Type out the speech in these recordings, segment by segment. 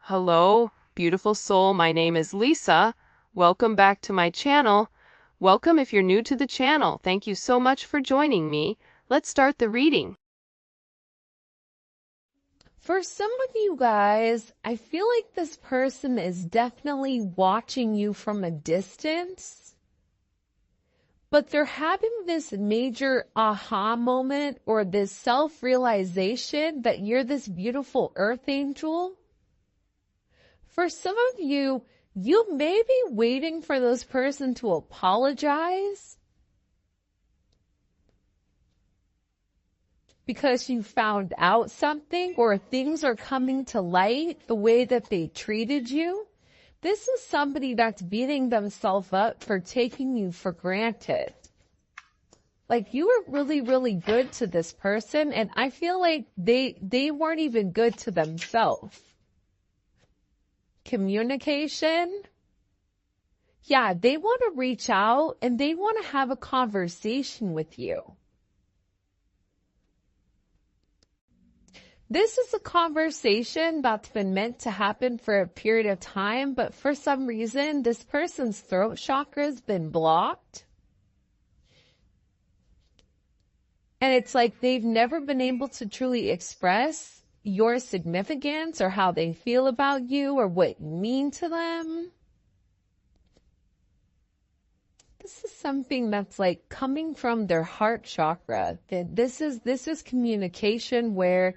Hello, beautiful soul. My name is Lisa. Welcome back to my channel. Welcome if you're new to the channel. Thank you so much for joining me. Let's start the reading. For some of you guys, I feel like this person is definitely watching you from a distance, but they're having this major aha moment or this self-realization that you're this beautiful earth angel. For some of you, you may be waiting for this person to apologize because you found out something or things are coming to light the way that they treated you. This is somebody that's beating themselves up for taking you for granted. Like you were really, really good to this person, and I feel like they weren't even good to themselves. Communication. Yeah, they want to reach out and they want to have a conversation with you. This is a conversation that's been meant to happen for a period of time, but for some reason, this person's throat chakra has been blocked. And it's like they've never been able to truly express your significance or how they feel about you or what you mean to them. This is something that's like coming from their heart chakra. This is communication where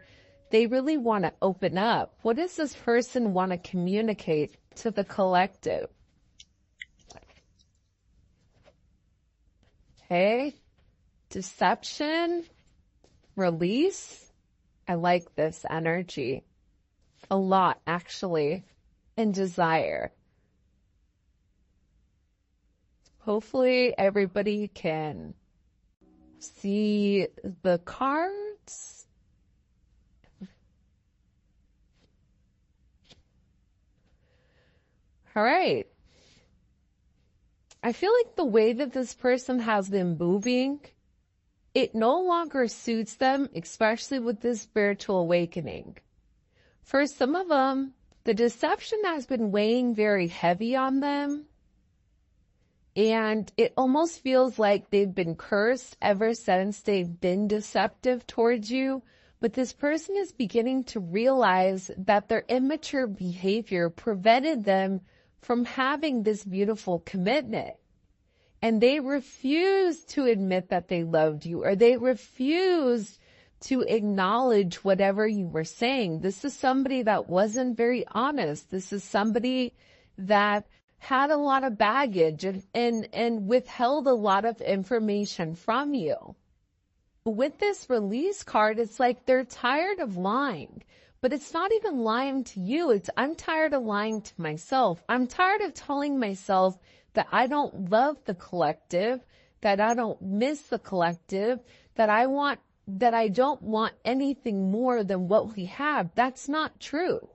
they really want to open up. What does this person want to communicate to the collective? Okay. Deception. Release. I like this energy a lot, actually. And desire. Hopefully everybody can see the cards. All right. I feel like the way that this person has been moving, it no longer suits them, especially with this spiritual awakening. For some of them, the deception has been weighing very heavy on them. And it almost feels like they've been cursed ever since they've been deceptive towards you. But this person is beginning to realize that their immature behavior prevented them from having this beautiful commitment. And they refused to admit that they loved you, or they refused to acknowledge whatever you were saying. This is somebody that wasn't very honest. This is somebody that had a lot of baggage and withheld a lot of information from you. With this release card, it's like they're tired of lying. But it's not even lying to you. I'm tired of lying to myself. I'm tired of telling myself that I don't love the collective, that I don't miss the collective, that I don't want anything more than what we have. That's not true.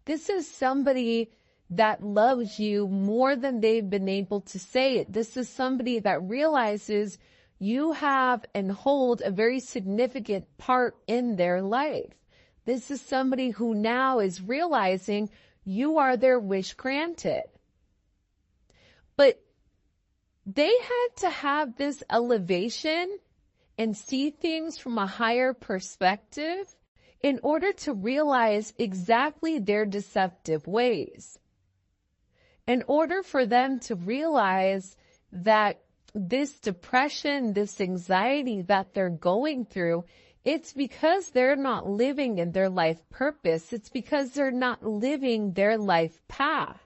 This is somebody that loves you more than they've been able to say it. This is somebody that realizes you have and hold a very significant part in their life. This is somebody who now is realizing you are their wish granted. But they had to have this elevation and see things from a higher perspective in order to realize exactly their deceptive ways. In order for them to realize that this depression, this anxiety that they're going through, it's because they're not living in their life purpose. It's because they're not living their life path.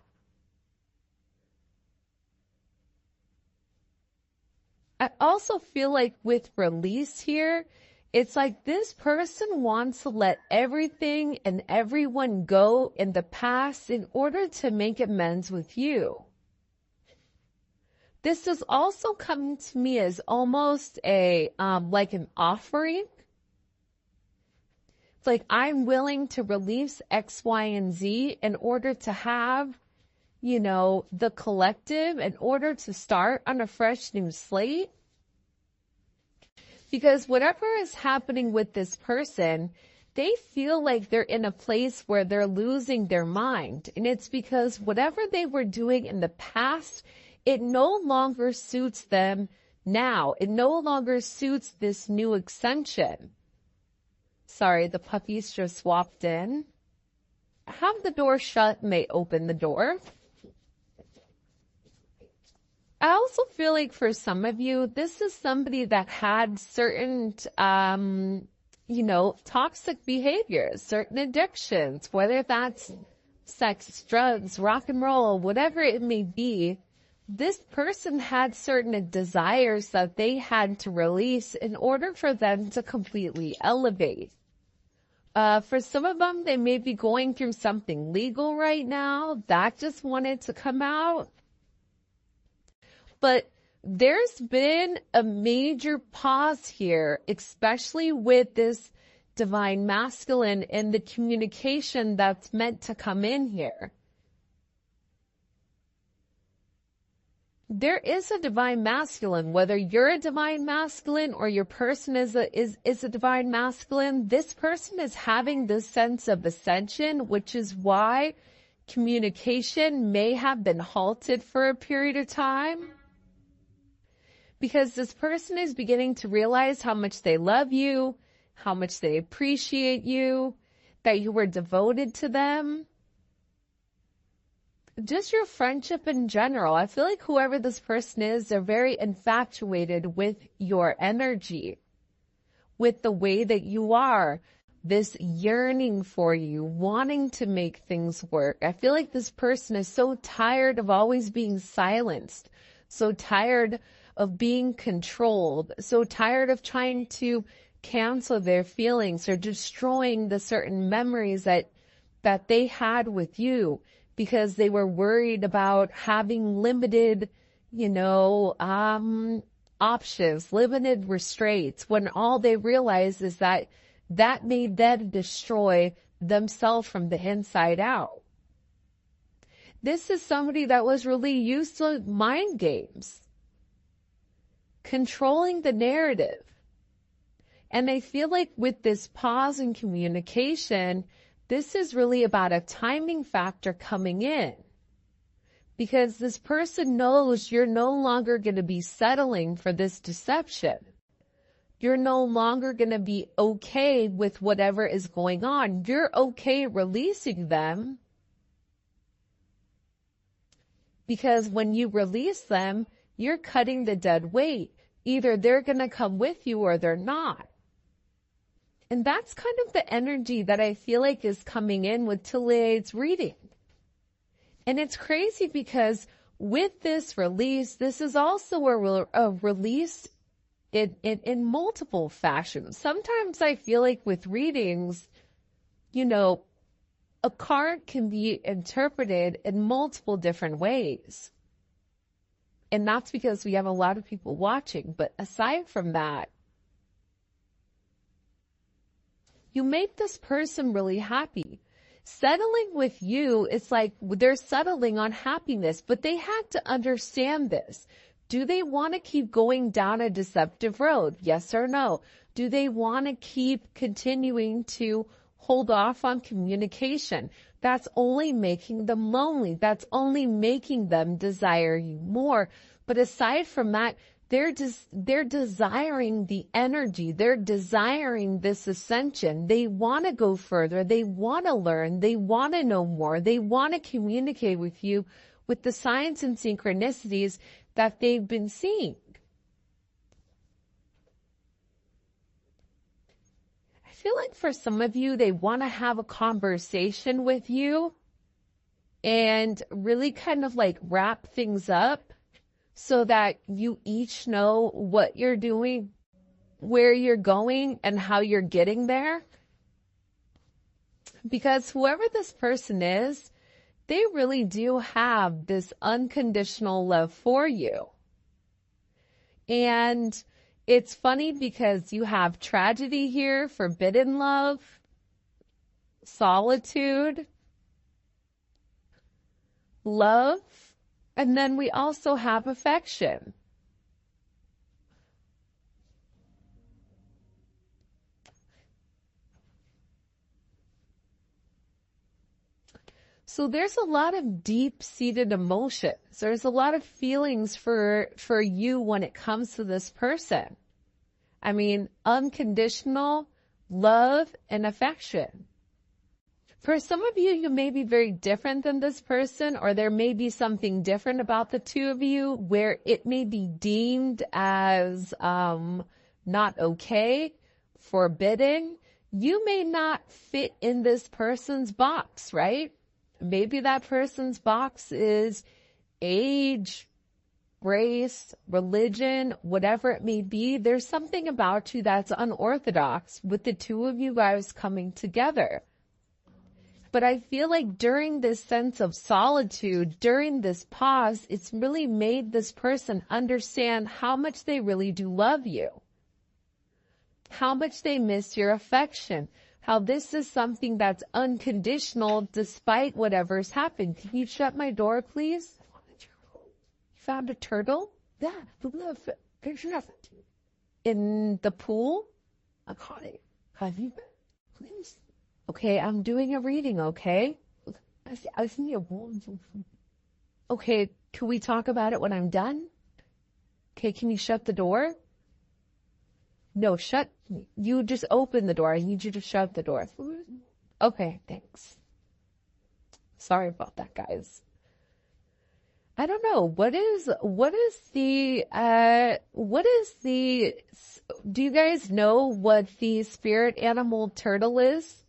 I also feel like with release here, it's like this person wants to let everything and everyone go in the past in order to make amends with you. This is also coming to me as almost like an offering. It's like I'm willing to release X, Y, and Z in order to have, the collective, in order to start on a fresh new slate. Because whatever is happening with this person, they feel like they're in a place where they're losing their mind. And it's because whatever they were doing in the past, it no longer suits them now. It no longer suits this new extension. Sorry, the puppies just swapped in. Have the door shut and they open the door. I also feel like for some of you, this is somebody that had certain, toxic behaviors, certain addictions, whether that's sex, drugs, rock and roll, whatever it may be. This person had certain desires that they had to release in order for them to completely elevate. For some of them, they may be going through something legal right now that just wanted to come out. But there's been a major pause here, especially with this divine masculine and the communication that's meant to come in here. There is a divine masculine, whether you're a divine masculine or your person is a divine masculine. This person is having this sense of ascension, which is why communication may have been halted for a period of time. Because this person is beginning to realize how much they love you, how much they appreciate you, that you were devoted to them. Just your friendship in general. I feel like whoever this person is, they're very infatuated with your energy, with the way that you are, this yearning for you, wanting to make things work. I feel like this person is so tired of always being silenced, so tired of being controlled, so tired of trying to cancel their feelings or destroying the certain memories that they had with you because they were worried about having limited, options, limited restraints, when all they realized is that made them destroy themselves from the inside out. This is somebody that was really used to mind games, controlling the narrative. And I feel like with this pause in communication, this is really about a timing factor coming in. Because this person knows you're no longer going to be settling for this deception. You're no longer going to be okay with whatever is going on. You're okay releasing them. Because when you release them, you're cutting the dead weight. Either they're going to come with you or they're not. And that's kind of the energy that I feel like is coming in with Tille's reading. And it's crazy because with this release, this is also a release in multiple fashions. Sometimes I feel like with readings, a card can be interpreted in multiple different ways. And that's because we have a lot of people watching. But aside from that, you make this person really happy. Settling with you, it's like they're settling on happiness, but they had to understand this. Do they want to keep going down a deceptive road? Yes or no? Do they want to keep continuing to hold off on communication? That's only making them lonely. That's only making them desire you more. But aside from that, they're desiring the energy. They're desiring this ascension. They want to go further. They want to learn. They want to know more. They want to communicate with you with the signs and synchronicities that they've been seeing. I feel like for some of you, they want to have a conversation with you and really kind of like wrap things up so that you each know what you're doing, where you're going, and how you're getting there. Because whoever this person is, they really do have this unconditional love for you. And it's funny because you have tragedy here, forbidden love, solitude, love, and then we also have affection. So there's a lot of deep-seated emotions. There's a lot of feelings for you when it comes to this person. I mean, unconditional love and affection. For some of you, you may be very different than this person, or there may be something different about the two of you where it may be deemed as not okay, forbidden. You may not fit in this person's box, right? Maybe that person's box is age, race, religion, whatever it may be. There's something about you that's unorthodox with the two of you guys coming together. But I feel like during this sense of solitude, during this pause, it's really made this person understand how much they really do love you, how much they miss your affection, how this is something that's unconditional despite whatever's happened. Can you shut my door, please? You found a turtle? Yeah, in the pool? I caught it. Have you been? Please. Okay, I'm doing a reading, okay? I see a ball. Okay, can we talk about it when I'm done? Okay, can you shut the door? No, you just open the door. I need you to shut the door. Okay, thanks. Sorry about that, guys. I don't know. Do you guys know what the spirit animal turtle is?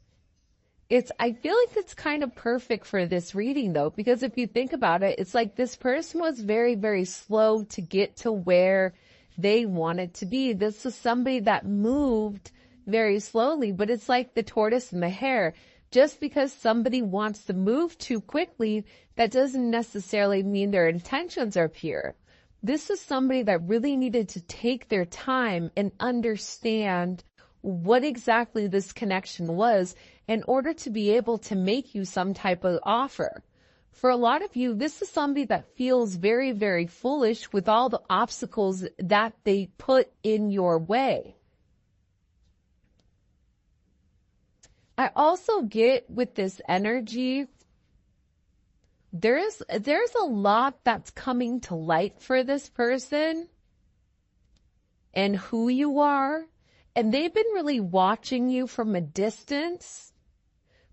I feel like it's kind of perfect for this reading though, because if you think about it, it's like this person was very, very slow to get to where they wanted to be. This is somebody that moved very slowly, but it's like the tortoise and the hare. Just because somebody wants to move too quickly, that doesn't necessarily mean their intentions are pure. This is somebody that really needed to take their time and understand what exactly this connection was in order to be able to make you some type of offer. For a lot of you, this is somebody that feels very, very foolish with all the obstacles that they put in your way. I also get with this energy, there's a lot that's coming to light for this person and who you are. And they've been really watching you from a distance,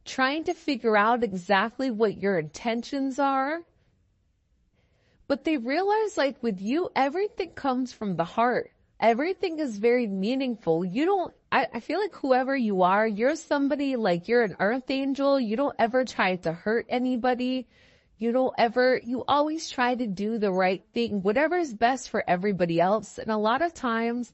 trying to figure out exactly what your intentions are. But they realize, like with you, everything comes from the heart. Everything is very meaningful. I feel like whoever you are, you're somebody like you're an earth angel. You don't ever try to hurt anybody. You always try to do the right thing, whatever is best for everybody else. And a lot of times,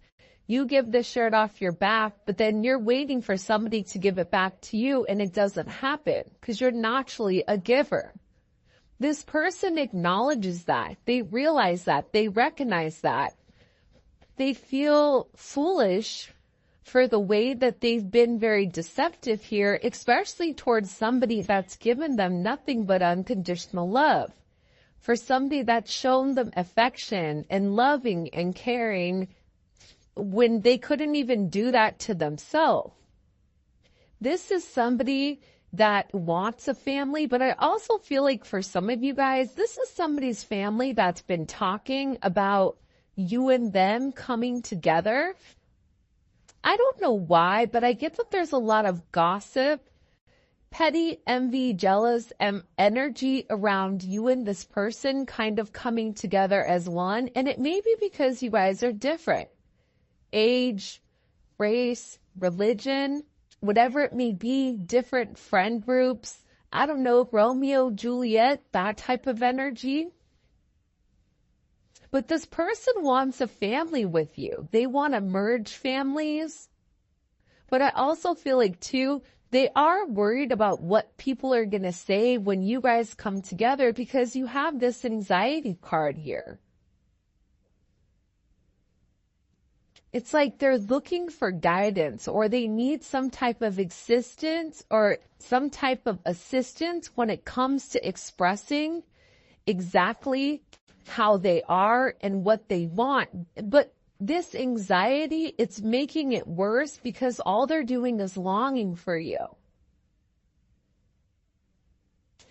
you give the shirt off your back, but then you're waiting for somebody to give it back to you, and it doesn't happen because you're naturally a giver. This person acknowledges that. They realize that. They recognize that. They feel foolish for the way that they've been very deceptive here, especially towards somebody that's given them nothing but unconditional love. For somebody that's shown them affection and loving and caring when they couldn't even do that to themselves. This is somebody that wants a family, but I also feel like for some of you guys, this is somebody's family that's been talking about you and them coming together. I don't know why, but I get that there's a lot of gossip, petty, envy, jealous, energy around you and this person kind of coming together as one. And it may be because you guys are different. Age, race, religion, whatever it may be, different friend groups. I don't know, Romeo, Juliet, that type of energy. But this person wants a family with you. They want to merge families. But I also feel like, too, they are worried about what people are going to say when you guys come together because you have this anxiety card here. It's like they're looking for guidance, or they need some type of existence or some type of assistance when it comes to expressing exactly how they are and what they want. But this anxiety, it's making it worse because all they're doing is longing for you.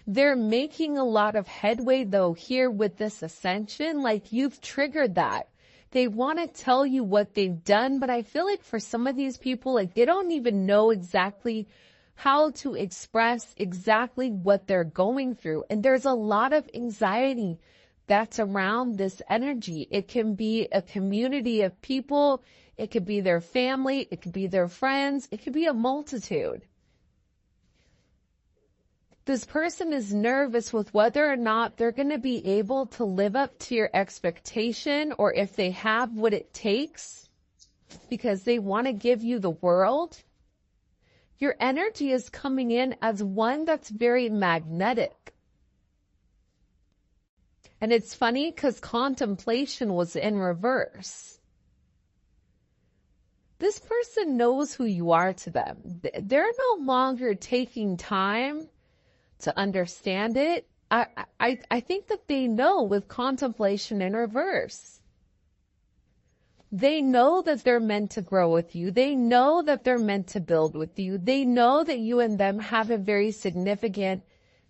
They're making a lot of headway though here with this ascension. Like you've triggered that. They want to tell you what they've done, but I feel like for some of these people, like they don't even know exactly how to express exactly what they're going through. And there's a lot of anxiety that's around this energy. It can be a community of people. It could be their family. It could be their friends. It could be a multitude. This person is nervous with whether or not they're going to be able to live up to your expectation, or if they have what it takes, because they want to give you the world. Your energy is coming in as one that's very magnetic. And it's funny because contemplation was in reverse. This person knows who you are to them. They're no longer taking time to understand it. I think that they know with contemplation in reverse. They know that they're meant to grow with you. They know that they're meant to build with you. They know that you and them have a very significant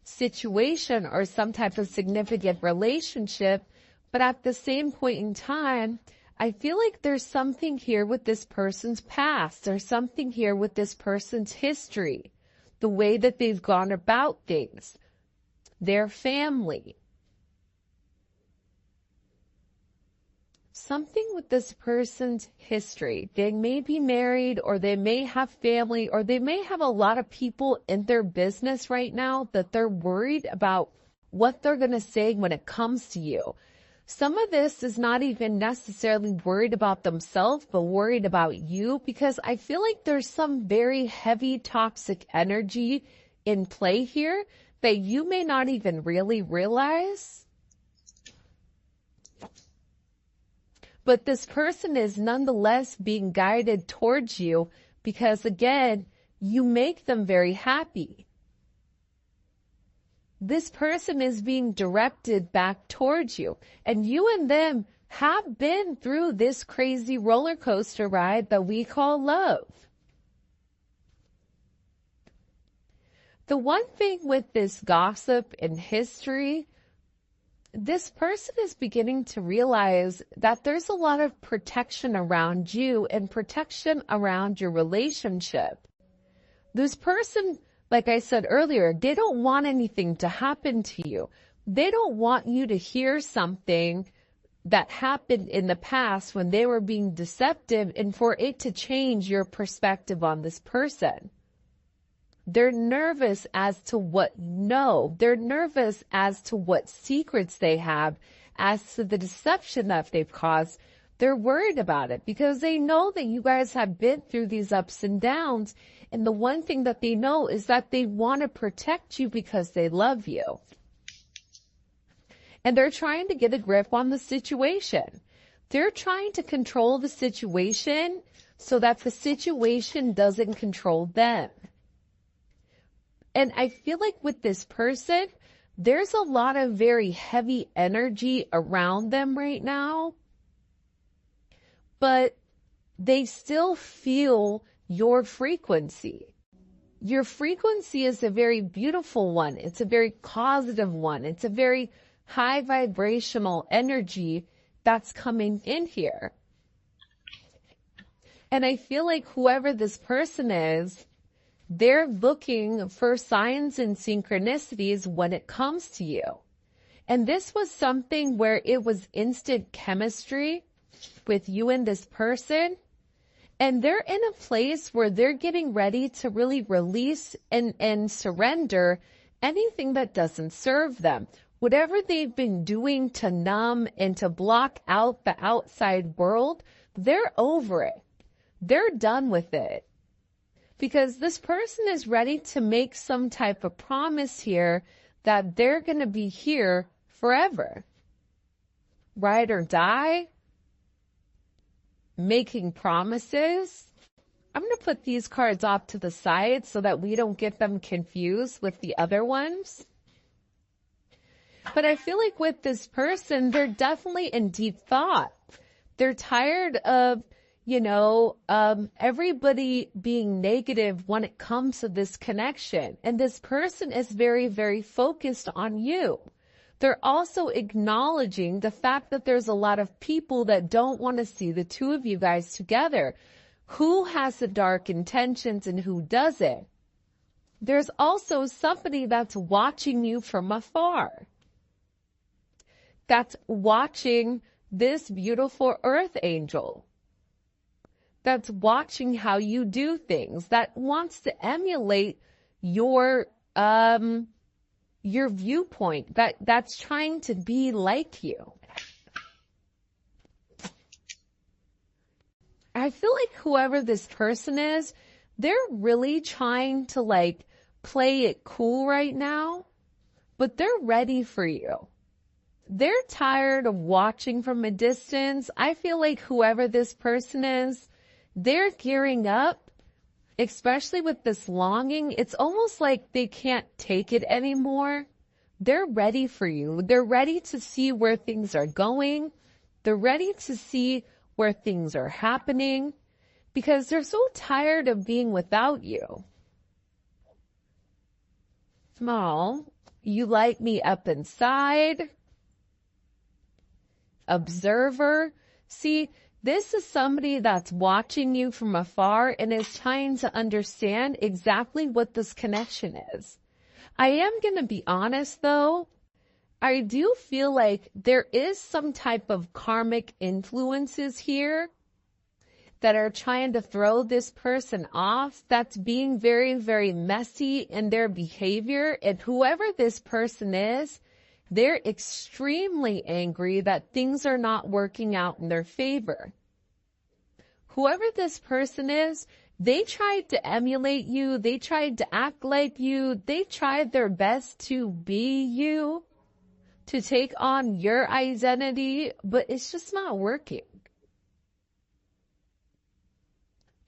situation or some type of significant relationship. But at the same point in time, I feel like there's something here with this person's past. There's something here with this person's history. The way that they've gone about things, their family. Something with this person's history. They may be married, or they may have family, or they may have a lot of people in their business right now that they're worried about what they're going to say when it comes to you. Some of this is not even necessarily worried about themselves, but worried about you, because I feel like there's some very heavy toxic energy in play here that you may not even really realize. But this person is nonetheless being guided towards you because, again, you make them very happy. This person is being directed back towards you. And you and them have been through this crazy roller coaster ride that we call love. The one thing with this gossip in history, this person is beginning to realize that there's a lot of protection around you and protection around your relationship. This person, like I said earlier, they don't want anything to happen to you. They don't want you to hear something that happened in the past when they were being deceptive and for it to change your perspective on this person. They're nervous as to what you know. They're nervous as to what secrets they have, as to the deception that they've caused. They're worried about it because they know that you guys have been through these ups and downs. And the one thing that they know is that they want to protect you because they love you. And they're trying to get a grip on the situation. They're trying to control the situation so that the situation doesn't control them. And I feel like with this person, there's a lot of very heavy energy around them right now. But they still feel your frequency. Your frequency is a very beautiful one. It's a very positive one. It's a very high vibrational energy that's coming in here. And I feel like whoever this person is, they're looking for signs and synchronicities when it comes to you. And this was something where it was instant chemistry with you and this person. And they're in a place where they're getting ready to really release and surrender anything that doesn't serve them. Whatever they've been doing to numb and to block out the outside world, they're over it. They're done with it. Because this person is ready to make some type of promise here that they're going to be here forever. Ride or die. Making promises. I'm going to put these cards off to the side so that we don't get them confused with the other ones. But I feel like with this person, they're definitely in deep thought. They're tired of, everybody being negative when it comes to this connection. And this person is very, very focused on you. They're also acknowledging the fact that there's a lot of people that don't want to see the two of you guys together. Who has the dark intentions and who doesn't? There's also somebody that's watching you from afar. That's watching this beautiful earth angel. That's watching how you do things. That wants to emulate your viewpoint. That's trying to be like you. I feel like whoever this person is, they're really trying to play it cool right now, but they're ready for you. They're tired of watching from a distance. I feel like whoever this person is, they're gearing up, especially with this longing. It's almost like they can't take it anymore. They're ready for you. They're ready to see where things are going. They're ready to see where things are happening because they're so tired of being without you. Small, you light me up inside. Observer. See, this is somebody that's watching you from afar and is trying to understand exactly what this connection is. I am going to be honest though. I do feel like there is some type of karmic influences here that are trying to throw this person off, that's being very, very messy in their behavior. And whoever this person is, they're extremely angry that things are not working out in their favor. Whoever this person is, they tried to emulate you. They tried to act like you. They tried their best to be you, to take on your identity, but it's just not working.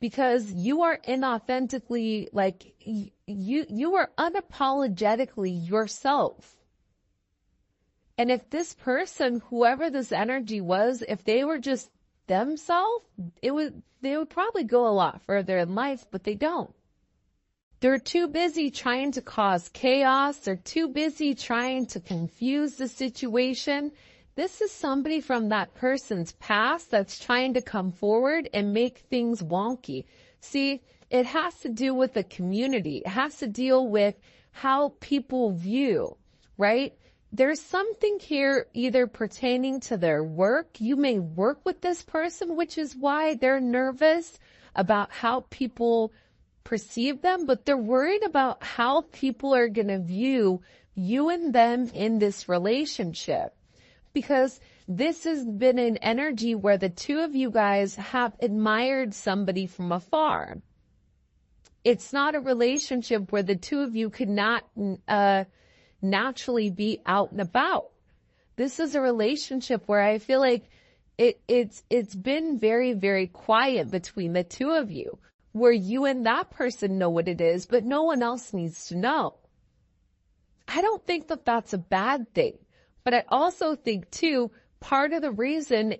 Because you are inauthentically, you are unapologetically yourself. And if this person, whoever this energy was, if they were just themselves, they would probably go a lot further in life, but they don't. They're too busy trying to cause chaos. They're too busy trying to confuse the situation. This is somebody from that person's past that's trying to come forward and make things wonky. See, it has to do with the community. It has to deal with how people view, right? There's something here either pertaining to their work. You may work with this person, which is why they're nervous about how people perceive them, but they're worried about how people are going to view you and them in this relationship. Because this has been an energy where the two of you guys have admired somebody from afar. It's not a relationship where the two of you could not naturally be out and about. This is a relationship where I feel like it's been very, very quiet between the two of you, where you and that person know what it is, but no one else needs to know. I don't think that that's a bad thing, but I also think too, part of the reason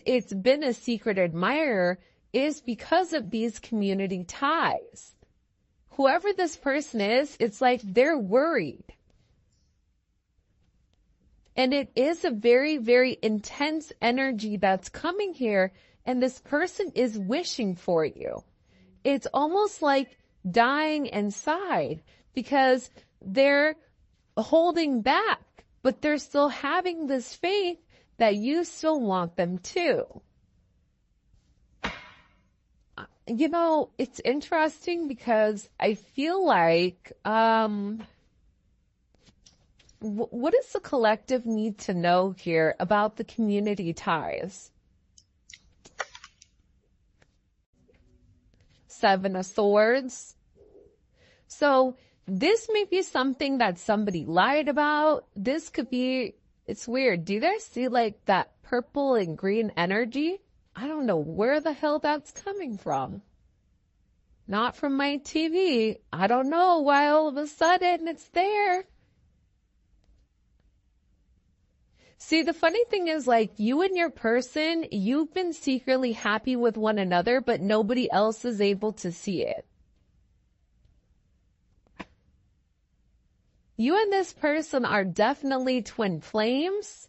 it's been a secret admirer is because of these community ties. Whoever this person is, it's like they're worried. And it is a very, very intense energy that's coming here, and this person is wishing for you. It's almost like dying inside because they're holding back, but they're still having this faith that you still want them to. You know, it's interesting because I feel like, what does the collective need to know here about the community ties? Seven of Swords. So this may be something that somebody lied about. This could be, it's weird. Do you guys see like that purple and green energy? I don't know where the hell that's coming from. Not from my TV. I don't know why all of a sudden it's there. See, the funny thing is, like, you and your person, you've been secretly happy with one another, but nobody else is able to see it. You and this person are definitely twin flames.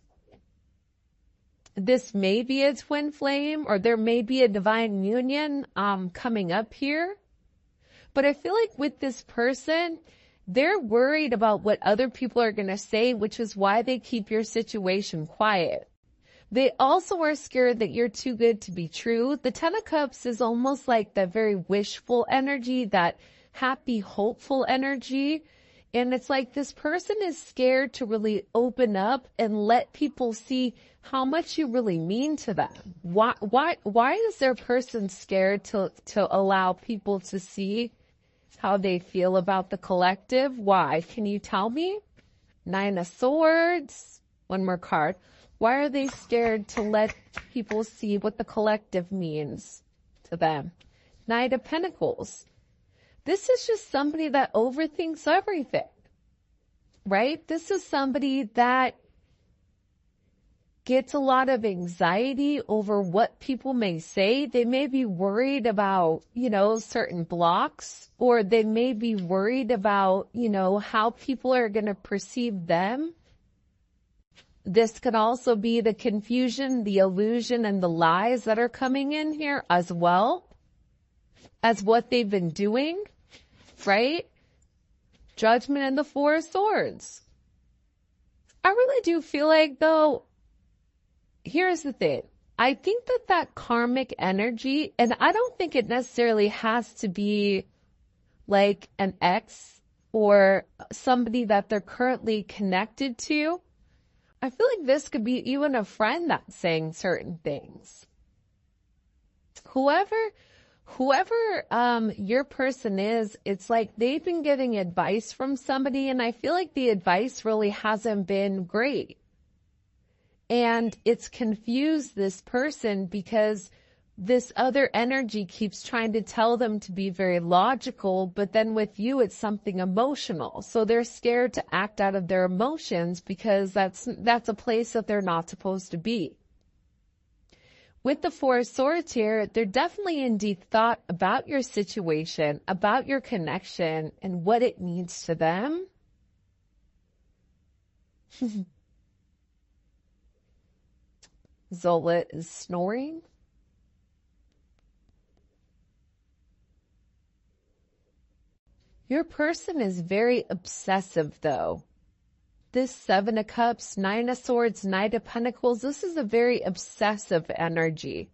This may be a twin flame, or there may be a divine union coming up here. But I feel like with this person, they're worried about what other people are going to say, which is why they keep your situation quiet. They also are scared that you're too good to be true. The Ten of Cups is almost like that very wishful energy, that happy, hopeful energy. And it's like this person is scared to really open up and let people see how much you really mean to them. Why is their person scared to allow people to see how they feel about the collective? Why? Can you tell me? Nine of Swords. One more card. Why are they scared to let people see what the collective means to them? Knight of Pentacles. This is just somebody that overthinks everything, right? This is somebody that gets a lot of anxiety over what people may say. They may be worried about, certain blocks, or they may be worried about, how people are going to perceive them. This could also be the confusion, the illusion, and the lies that are coming in here as well as what they've been doing, right? Judgment and the Four of Swords. I really do feel like, though, here's the thing. I think that karmic energy, and I don't think it necessarily has to be like an ex or somebody that they're currently connected to. I feel like this could be even a friend that's saying certain things. Whoever your person is, it's like they've been getting advice from somebody, and I feel like the advice really hasn't been great. And it's confused this person because this other energy keeps trying to tell them to be very logical, but then with you, it's something emotional. So they're scared to act out of their emotions because that's a place that they're not supposed to be. With the Four of Swords here, they're definitely in deep thought about your situation, about your connection, and what it means to them. Zola is snoring. Your person is very obsessive, though. This Seven of Cups, Nine of Swords, Knight of Pentacles, this is a very obsessive energy.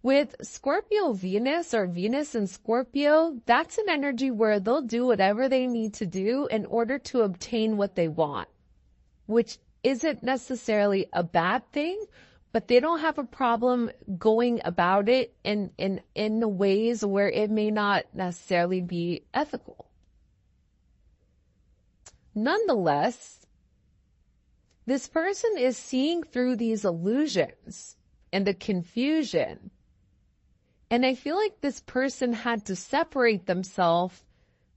With Scorpio Venus, or Venus and Scorpio, that's an energy where they'll do whatever they need to do in order to obtain what they want, which isn't necessarily a bad thing, but they don't have a problem going about it in ways where it may not necessarily be ethical. Nonetheless, this person is seeing through these illusions and the confusion. And I feel like this person had to separate themselves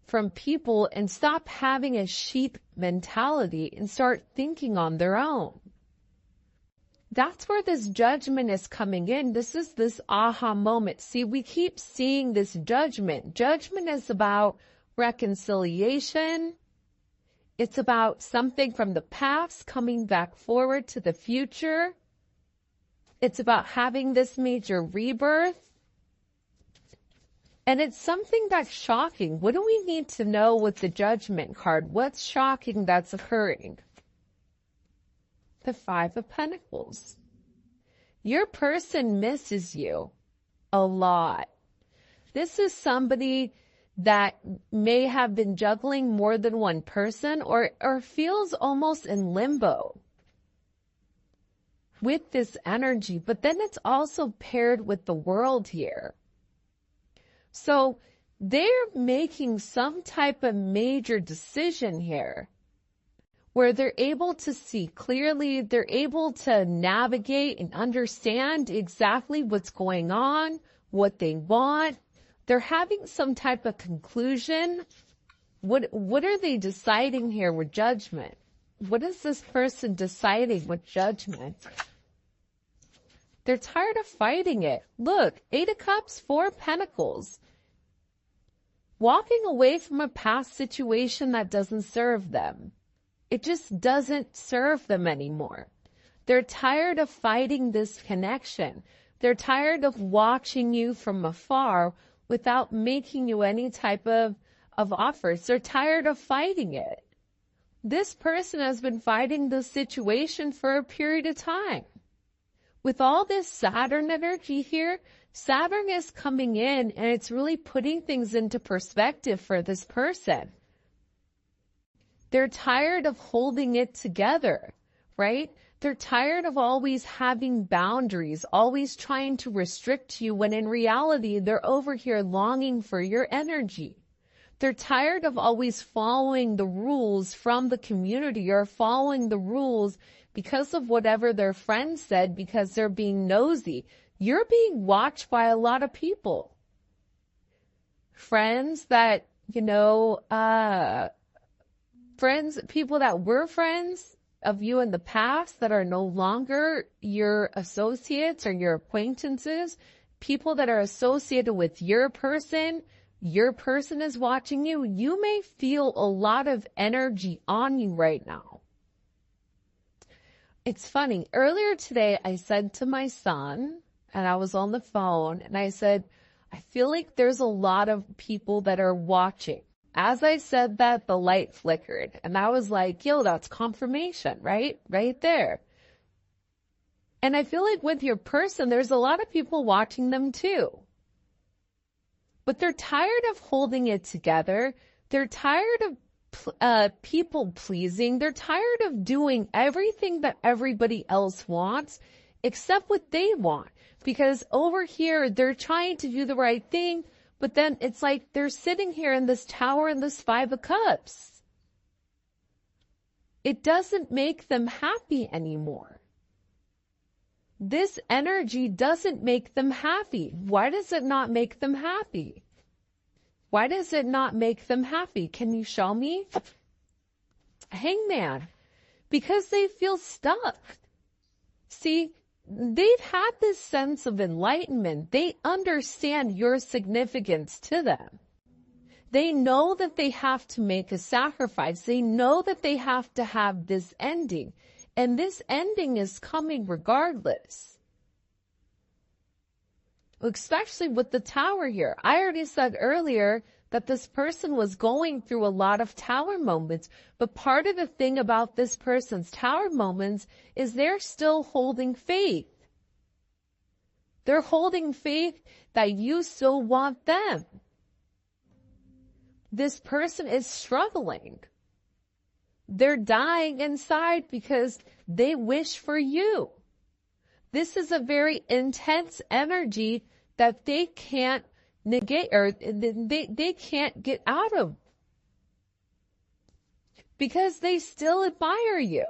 from people and stop having a sheep mentality and start thinking on their own. That's where this judgment is coming in. This is this aha moment. See, we keep seeing this judgment. Judgment is about reconciliation. It's about something from the past coming back forward to the future. It's about having this major rebirth. And it's something that's shocking. What do we need to know with the Judgment card? What's shocking that's occurring? The Five of Pentacles. Your person misses you a lot. This is somebody that may have been juggling more than one person or feels almost in limbo with this energy. But then it's also paired with the World here. So they're making some type of major decision here where they're able to see clearly, they're able to navigate and understand exactly what's going on, what they want. They're having some type of conclusion. What are they deciding here with Judgment? What is this person deciding with Judgment? They're tired of fighting it. Look, 8 of Cups, 4 of Pentacles. Walking away from a past situation that doesn't serve them. It just doesn't serve them anymore. They're tired of fighting this connection. They're tired of watching you from afar without making you any type of offers. They're tired of fighting it. This person has been fighting this situation for a period of time. With all this Saturn energy here, Saturn is coming in and it's really putting things into perspective for this person. They're tired of holding it together, right? They're tired of always having boundaries, always trying to restrict you when in reality they're over here longing for your energy. They're tired of always following the rules from the community or following the rules because of whatever their friends said because they're being nosy. You're being watched by a lot of people. Friends that, people that were friends of you in the past that are no longer your associates or your acquaintances, people that are associated with your person is watching you. You may feel a lot of energy on you right now. It's funny. Earlier today, I said to my son, and I was on the phone, and I said, I feel like there's a lot of people that are watching. As I said that, the light flickered, and I was like, yo, that's confirmation, right? Right there. And I feel like with your person, there's a lot of people watching them too. But they're tired of holding it together. They're tired of people pleasing. They're tired of doing everything that everybody else wants except what they want. Because over here, they're trying to do the right thing, but then it's like they're sitting here in this tower in this 5 of Cups. It doesn't make them happy anymore. This energy doesn't make them happy. Why does it not make them happy? Why does it not make them happy? Can you show me? Hangman. Because they feel stuck. See, they've had this sense of enlightenment. They understand your significance to them. They know that they have to make a sacrifice. They know that they have to have this ending. And this ending is coming regardless. Especially with the tower here. I already said earlier that this person was going through a lot of tower moments. But part of the thing about this person's tower moments is they're still holding faith. They're holding faith that you still want them. This person is struggling. They're dying inside because they wish for you. This is a very intense energy that they can't negate or they can't get out of because they still admire you.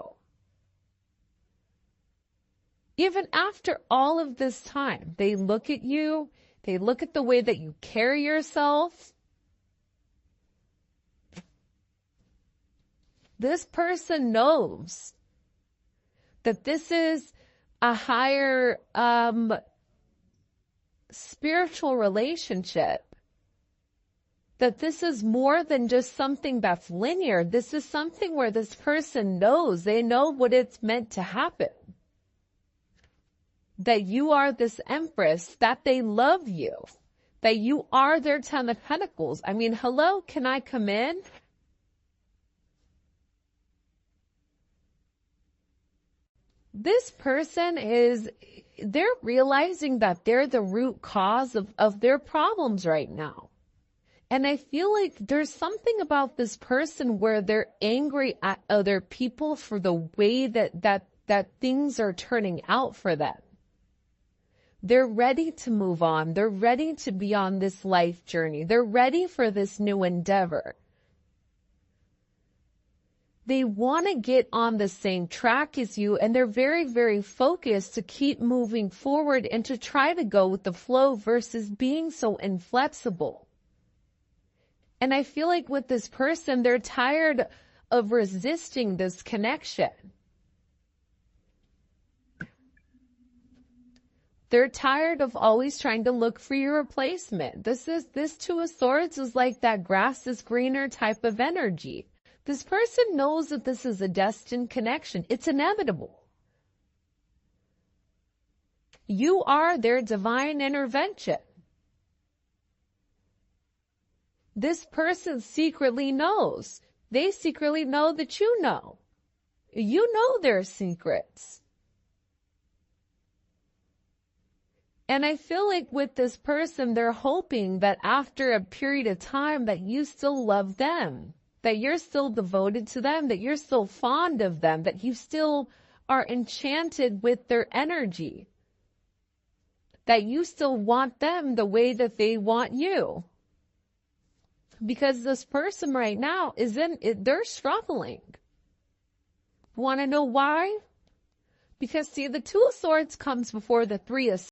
Even after all of this time, they look at you, they look at the way that you carry yourself. This person knows that this is a higher spiritual relationship, that this is more than just something that's linear. This is something where this person knows, they know what it's meant to happen. That you are this empress, that they love you, that you are their 10 of Pentacles. I mean, hello, can I come in? This person they're realizing that they're the root cause of their problems right now. And I feel like there's something about this person where they're angry at other people for the way that things are turning out for them. They're ready to move on. They're ready to be on this life journey. They're ready for this new endeavor. They want to get on the same track as you, and they're very, very focused to keep moving forward and to try to go with the flow versus being so inflexible. And I feel like with this person, they're tired of resisting this connection. They're tired of always trying to look for your replacement. This Two of Swords is like that grass is greener type of energy. This person knows that this is a destined connection. It's inevitable. You are their divine intervention. This person secretly knows. They secretly know that you know. You know their secrets. And I feel like with this person, they're hoping that after a period of time that you still love them, that you're still devoted to them, that you're still fond of them, that you still are enchanted with their energy, that you still want them the way that they want you. Because this person right now they're struggling. Want to know why? Because see, the Two of Swords comes before the Three of